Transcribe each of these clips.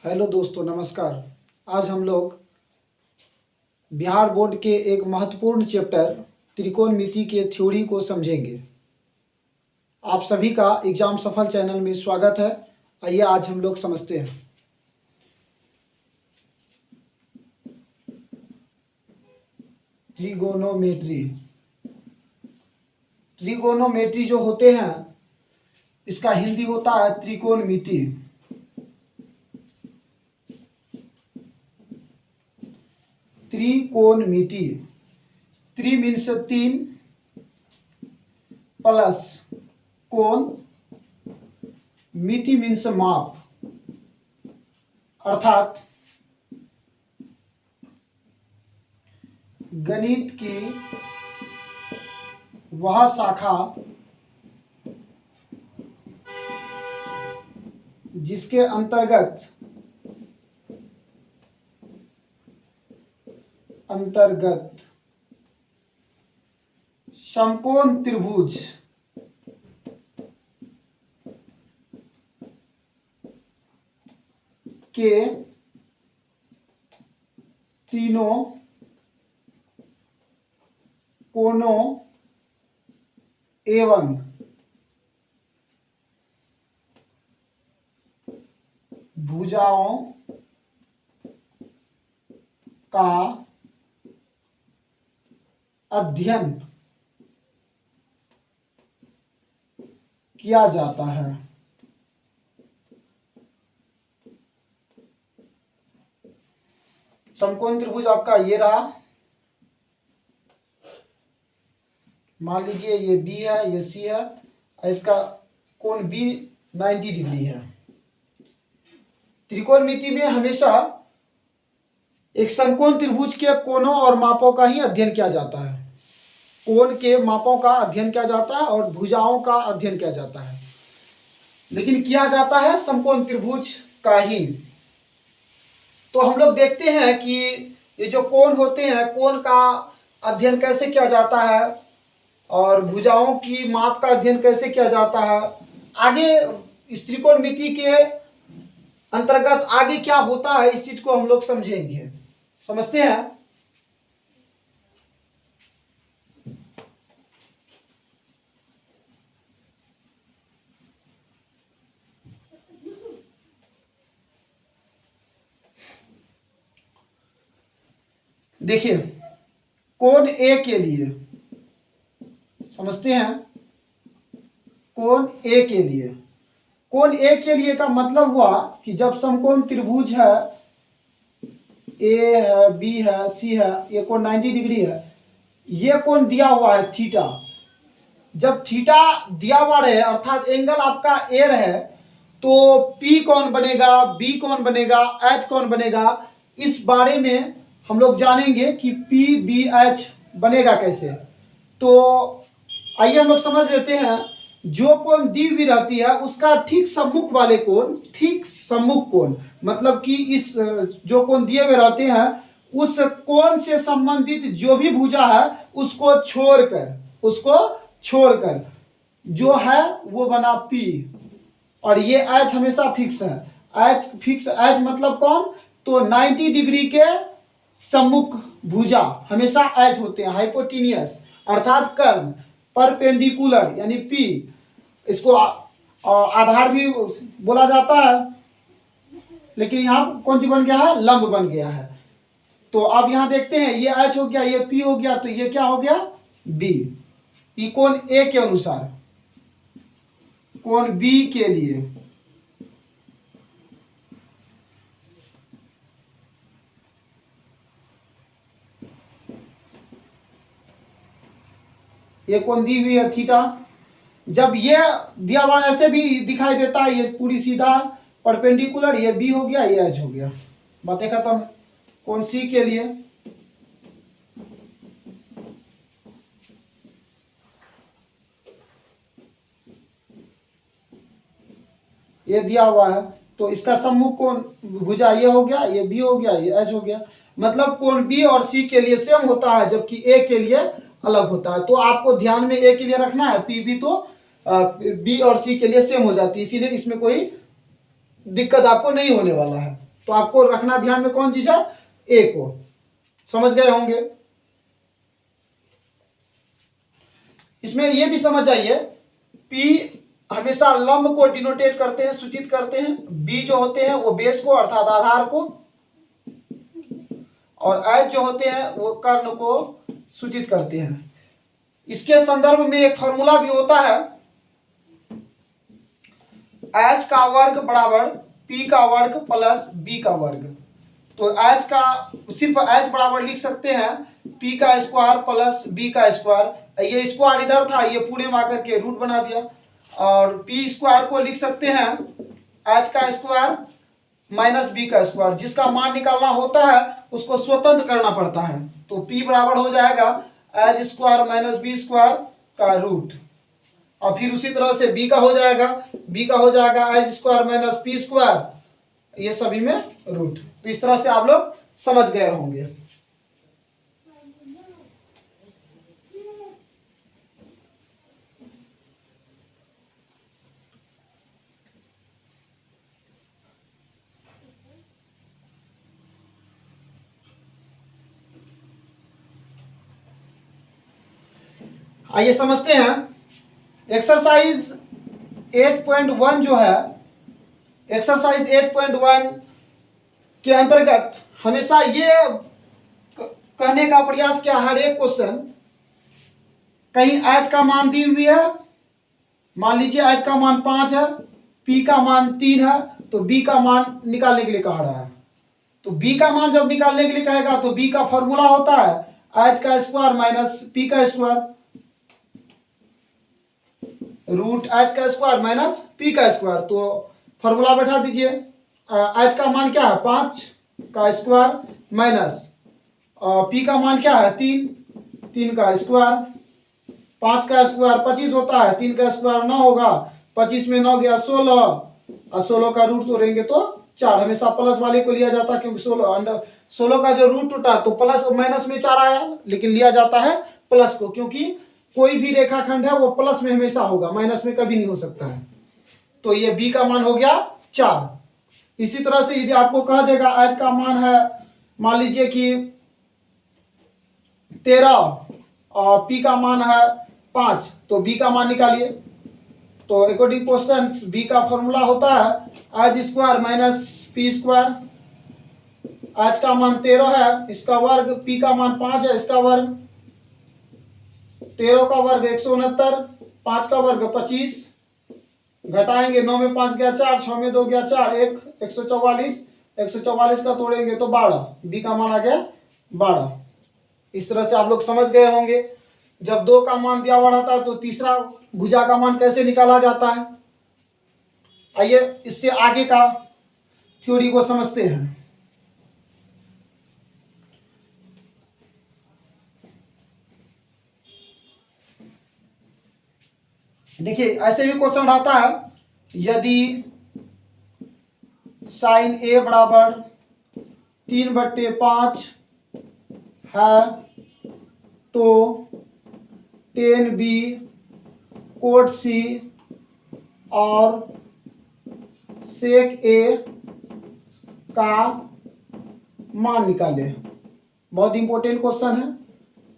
Hello दोस्तों, नमस्कार। आज हम लोग बिहार बोर्ड के एक महत्वपूर्ण चैप्टर त्रिकोणमिति के थ्योरी को समझेंगे। आप सभी का एग्जाम सफल चैनल में स्वागत है। आइए आज हम लोग समझते हैं। ट्रिगोनोमेट्री ट्रिगोनोमेट्री जो होते हैं, इसका हिंदी होता है त्रिकोणमिति। त्रिकोणमिति, त्रि मीन्स तीन, प्लस कोण, मिति मीन्स माप, अर्थात गणित की वह शाखा जिसके अंतर्गत समकोण त्रिभुज के तीनों कोणों एवं भुजाओं का अध्ययन किया जाता है। समकोण त्रिभुज आपका ये रहा। मान लीजिए ये बी है, ये सी है, इसका कोण बी 90 डिग्री है। त्रिकोणमिति में हमेशा एक समकोण त्रिभुज के कोणों और मापों का ही अध्ययन किया जाता है। कोण के मापों का अध्ययन किया जाता है और भुजाओं का अध्ययन किया जाता है, लेकिन किया जाता है समकोण त्रिभुज का ही। तो हम लोग देखते हैं कि ये जो कोण होते हैं, कोण का अध्ययन कैसे किया जाता है और भुजाओं की माप का अध्ययन कैसे किया जाता है। आगे इस त्रिकोणमिति के अंतर्गत आगे क्या होता है, इस चीज को हम लोग समझेंगे। समझते हैं। देखिए, कोण ए के लिए समझते हैं। कोण ए के लिए, कोण ए के लिए का मतलब हुआ कि जब समकोण त्रिभुज है, ए है, बी है, सी है, ये कोण 90 डिग्री है, ये कोण दिया हुआ है थीटा। जब थीटा दिया हुआ रहे अर्थात एंगल आपका ए रहे, तो पी कौन बनेगा, बी कौन बनेगा, एच कौन बनेगा, इस बारे में हम लोग जानेंगे कि पी बी एच बनेगा कैसे। तो आइए हम लोग समझ लेते हैं। जो कोण दी हुई रहती है उसका ठीक सम्मुख वाले कोण, ठीक सम्मुख कोण मतलब कि इस जो कोण दिए हुए रहते हैं उस कोण से संबंधित जो भी भुजा है उसको छोड़कर जो है वो बना पी। और ये एच हमेशा फिक्स है। एच फिक्स, एच मतलब कौन, तो 90 डिग्री के सम्मुख भुजा हमेशा एच होते हैं। हाइपोटेनियस अर्थात कर्ण, परपेंडिकुलर यानी पी, इसको आधार भी बोला जाता है, लेकिन यहाँ कौन सी बन गया है, लंब बन गया है। तो अब यहाँ देखते हैं, ये एच हो गया, ये पी हो गया, तो ये क्या हो गया, बी। ई कोण ए के अनुसार, कोण बी के लिए ये कोण दी हुई है थीटा। जब ये दिया हुआ ऐसे भी दिखाई देता है, ये पूरी सीधा परपेंडिकुलर, ये बी हो गया, ये एच हो गया, बातें खत्म। कोण सी के लिए ये दिया हुआ है, तो इसका सम्मुख कोण भुजा ये हो गया, ये बी हो गया, ये एच हो गया। मतलब कोण बी और सी के लिए सेम होता है, जबकि ए के लिए अलग होता है। तो आपको ध्यान में ए के लिए रखना है, पी भी तो बी और सी के लिए सेम हो जाती है, इसीलिए इसमें कोई दिक्कत आपको नहीं होने वाला है। तो आपको रखना ध्यान में कौन चीज है, ए को। समझ गए होंगे। इसमें ये भी समझ जाइए, पी हमेशा लंब को डिनोटेट करते हैं, सूचित करते हैं। बी जो होते हैं वो बेस को अर्थात आधार को, और एच जो होते हैं वो कर्ण को सूचित करते हैं। इसके संदर्भ में एक फॉर्मूला भी होता है, एच का वर्ग बराबर पी का वर्ग प्लस बी का वर्ग। तो एच का सिर्फ एच बराबर लिख सकते हैं पी का स्क्वायर प्लस बी का स्क्वायर। ये स्क्वायर इधर था, ये पूरे में आकर के रूट बना दिया। और पी स्क्वायर को लिख सकते हैं एच का स्क्वायर माइनस बी का स्क्वायर। जिसका मान निकालना होता है उसको स्वतंत्र करना पड़ता है। तो पी बराबर हो जाएगा H square minus B square का रूट। और फिर उसी तरह से बी का हो जाएगा H square minus P square, ये सभी में रूट। तो इस तरह से आप लोग समझ गए होंगे। आइए समझते हैं एक्सरसाइज 8.1 जो है, एक्सरसाइज 8.1 के अंतर्गत हमेशा ये कहने का प्रयास किया, हर एक क्वेश्चन कहीं एच का मान दी हुई है, मान लीजिए एच का मान 5 है, पी का मान 3 है, तो बी का मान निकालने के लिए कह रहा है। तो बी का मान जब निकालने के लिए कहेगा तो बी का फॉर्मूला होता है एच का स्क्वायर माइनस पी का स्क्वायर, रूट एच का स्क्वायर माइनस पी का स्क्वायर। तो फॉर्मूला बैठा दीजिए, एच का मान क्या है 5 का स्क्वायर माइनस पी का मान क्या है 3 का स्क्वायर। 5 का स्क्वायर 25 होता है, 3 का स्क्वायर 9 होगा, 25 में 9 गया 16, और 16 का रूट तोड़ेंगे तो 4। हमेशा प्लस वाले को लिया जाता है क्योंकि 16 का जो रूट टूटा तो प्लस माइनस में 4 आया, लेकिन लिया जाता है प्लस को, क्योंकि कोई भी रेखाखंड है वो प्लस में हमेशा होगा, माइनस में कभी नहीं हो सकता है। तो ये बी का मान हो गया 4। इसी तरह से यदि आपको कह देगा एच का मान है मान लीजिए कि 13 और पी का मान है 5, तो बी का मान निकालिए। तो अकॉर्डिंग क्वेश्चन बी का फॉर्मूला होता है H square minus P square. H का मान 13 है, इसका वर्ग, पी का मान 5 है, इसका वर्ग, 13 का वर्ग 169, 5 का वर्ग 25, घटाएंगे 9 में 5 गया 4, 6 में 2 गया 4, 144, 144 का तोड़ेंगे तो 12, बी का मान आ गया 12। इस तरह से आप लोग समझ गए होंगे। जब 2 का मान दिया हुआ रहता है तो तीसरा भुजा का मान कैसे निकाला जाता है। आइए इससे आगे का थ्योरी को समझते हैं। देखिए ऐसे भी क्वेश्चन आता है, यदि साइन ए बराबर 3/5 है तो tan b कोट सी और सेक ए का मान निकाले। बहुत इंपॉर्टेंट क्वेश्चन है,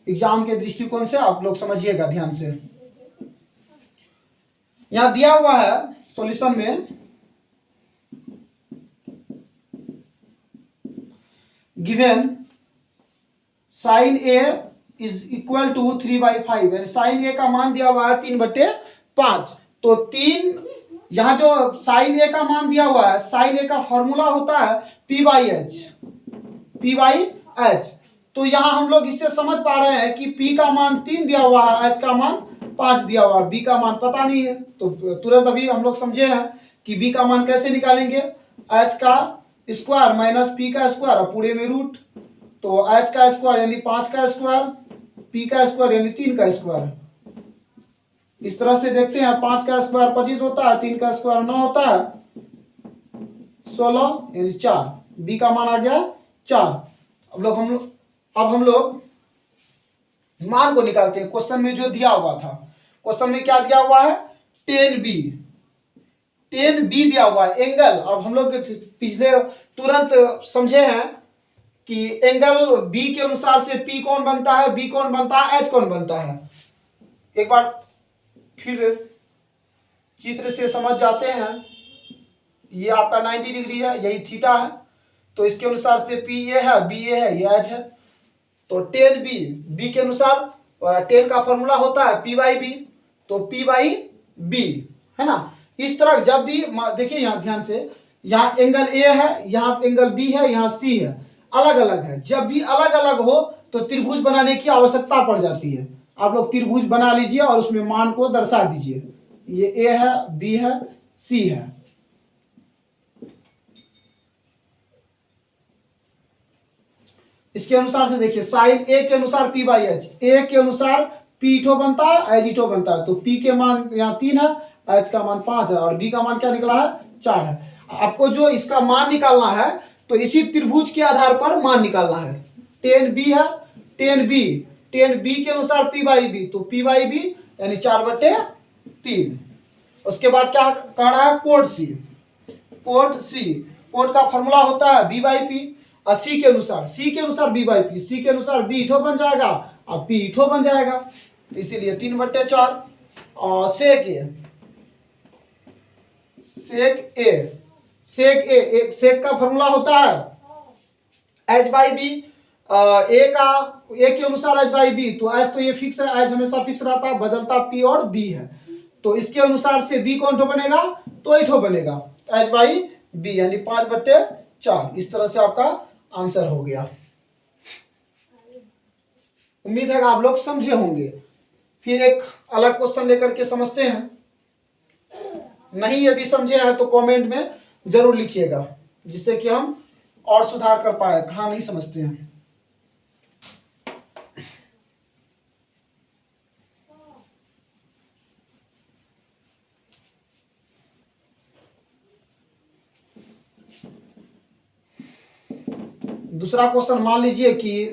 एग्जाम के दृष्टिकोण से आप लोग समझिएगा ध्यान से। यहां दिया हुआ है सॉल्यूशन में, given sine A is equal to 3/5, sine A का मान दिया हुआ है 3/5। तो 3, यहां जो साइन ए का मान दिया हुआ है, साइन ए का फॉर्मूला होता है P/H। तो यहां हम लोग इससे समझ पा रहे हैं कि P का मान 3 दिया हुआ है, H का मान 5 दिया हुआ है, B का मान पता नहीं है। तो तुरंत अभी हम लोग समझे हैं कि B का मान कैसे निकालेंगे, H का स्क्वायर माइनस P का स्क्वायर और पूरे में रूट। तो H का स्क्वायर यानी 5 का स्क्वायर, P का स्क्वायर यानी 3 का स्क्वायर। इस तरह से देखते हैं, 5 का स्क्वायर 25 होता है, 3 का स्क्वायर 9 होता है, 16 यानी 4, B का मान आ गया 4। अब हम लोग मान को निकालते हैं। क्वेश्चन में जो दिया हुआ था, क्वेश्चन में क्या दिया हुआ है tan b, टेन बी दिया हुआ है एंगल। अब हम लोग पिछले तुरंत समझे हैं कि एंगल बी के अनुसार से पी कौन बनता है, बी कौन बनता है, एच कौन बनता है। एक बार फिर चित्र से समझ जाते हैं। ये आपका 90 डिग्री है, यही थीटा है, तो इसके अनुसार से पी ए है, बी ए है, ये एच है। तो टेन बी, बी के अनुसार टेन का फॉर्मूला होता है पी बाई बी, तो पी बाई बी है ना। इस तरह जब भी देखिए यहाँ ध्यान से, यहाँ एंगल ए है, यहाँ एंगल बी है, यहाँ सी है, अलग अलग है। जब भी अलग अलग हो तो त्रिभुज बनाने की आवश्यकता पड़ जाती है। आप लोग त्रिभुज बना लीजिए और उसमें मान को दर्शा दीजिए। ये ए है, बी है, सी है। इसके अनुसार से देखिए साइन ए के अनुसार पी बाई एच, ए के अनुसार पी इठो बनता है, एच इठो बनता है। तो पी के मान यहाँ 3 है, एच का मान 5 है और बी का मान क्या निकला है, 4 है। आपको जो इसका मान निकालना है तो इसी त्रिभुज के आधार पर मान निकालना है। टेन बी है, टेन बी के अनुसार पी बाई बी, तो पी बाई बी यानी 4/3। उसके बाद क्या कह रहा है, कोड सी, कोड सी, कोड का फॉर्मूला होता है बी बाई पी। और सी के अनुसार बी बाई पी, सी के अनुसार बी इठो बन जाएगा और पी इठो बन जाएगा, इसीलिए 3/4। और सेक ए, सेक का फॉर्मूला होता है एच बाई बी। ए के अनुसार एच बाई बी, तो एच तो ये फिक्स है, एच हमेशा फिक्स रहता है, बदलता पी और बी है। तो इसके अनुसार से बी कौन ठो बनेगा, तो इठो बनेगा, एच बाई बी यानी 5/4। इस तरह से आपका आंसर हो गया। उम्मीद है कि आप लोग समझे होंगे। फिर एक अलग क्वेश्चन लेकर के समझते हैं। नहीं यदि समझे हैं तो कमेंट में जरूर लिखिएगा, जिससे कि हम और सुधार कर पाए कहाँ नहीं समझते हैं। दूसरा क्वेश्चन मान लीजिए कि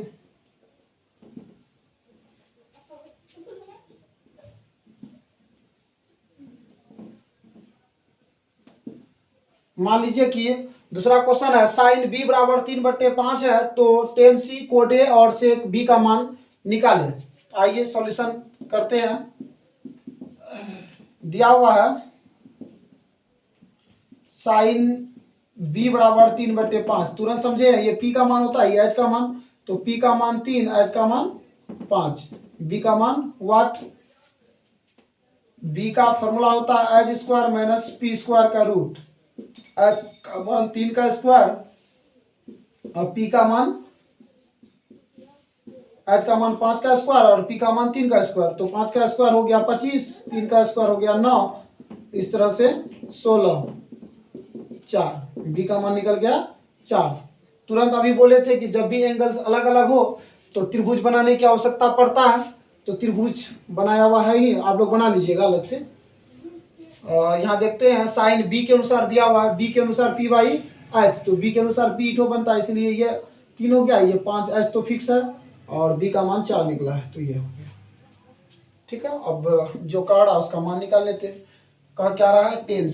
दूसरा क्वेश्चन है साइन बी बराबर 3/5 है, तो टेन सी कोड ए और सेक बी का मान निकालें। आइए सॉल्यूशन करते हैं। दिया हुआ है साइन बी बराबर 3/5, तुरंत समझे ये पी का मान होता है, ये एच का मान, तो पी का मान 3, एच का मान 5, बी का मान वाट। बी का फॉर्मूला होता है H square minus P square का रूट। एच का मान 3 का स्क्वायर और पी का मान, एच का मान 5 का स्क्वायर और पी का मान 3 का स्क्वायर, तो 5 का स्क्वायर हो गया 25, 3 का स्क्वायर हो गया 9, इस तरह से 16, 4, बी का मान निकल गया 4। तुरंत अभी बोले थे कि जब भी एंगल्स अलग अलग हो तो त्रिभुज बनाने की आवश्यकता पड़ता है, तो त्रिभुज बनाया हुआ है ही, आप लोग बना लीजिएगा अलग से। यहाँ देखते हैं साइन बी के अनुसार दिया हुआ है, बी के अनुसार पी बाई एच, तो बी के अनुसार पी इठो बनता है, इसलिए ये 3 हो गया, ये 5, एच तो फिक्स है और बी का मान 4 निकला है, तो ये हो गया। ठीक है, अब जो कह रहा है उसका मान निकाल लेते हैं। कह क्या रहा है, टेन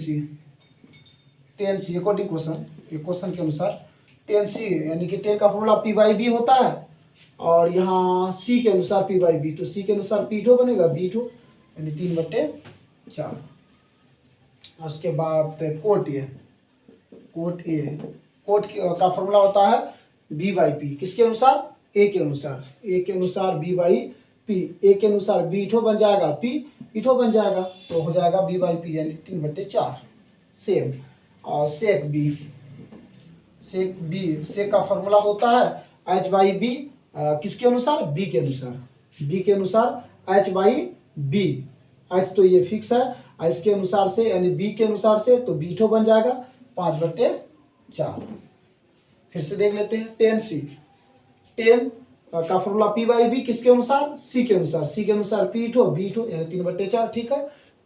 सी अकॉर्डिंग क्वेश्चन, ये क्वेश्चन के अनुसार टेन सी यानी कि टेन का फॉर्मूला पी बाई बी होता है, और यहाँ सी के अनुसार पी बाई बी, तो सी के अनुसार पी इठो बनेगा, बी इठो यानी 3/4। उसके बाद कोट ए का फॉर्मूला होता है बी बाई पी, किसके अनुसार, ए के अनुसार बी बाई पी, ए के अनुसार बी इठो बन जाएगा, पी इठो बन जाएगा, तो हो जाएगा बी बाई पी यानी 3/4। सेम और सेक सेक का फॉर्मूला होता है एच बाई बी, किसके अनुसार, बी के अनुसार एच बाई बी, एच तो ये फिक्स है, इसके अनुसार से यानी बी के अनुसार से तो बी इठो बन जाएगा 5/4। फिर से देख लेते हैं टेन का फॉर्मूला पी बाई बी, किसके अनुसार, सी के अनुसार पी इठो बी इठो यानी 3/4। ठीक है,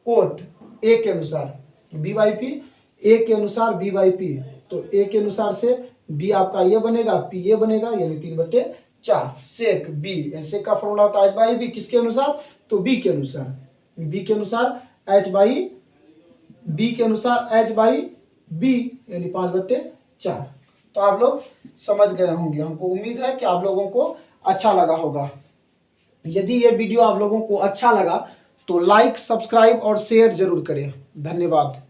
कोट ए के अनुसार बी बाई पी, ए के अनुसार बी बाई पी, तो ए के अनुसार से बी आपका ये बनेगा, पी ये बनेगा यानी 3/4। सेक बी, सेक का फॉर्मूला होता है एच बाई बी, किसके अनुसार, तो बी के अनुसार एच बाई बी के अनुसार एच बाई बी यानी 5/4। तो आप लोग समझ गए होंगे, हमको उम्मीद है कि आप लोगों को अच्छा लगा होगा। यदि ये वीडियो आप लोगों को अच्छा लगा तो लाइक, सब्सक्राइब और शेयर जरूर करें। धन्यवाद।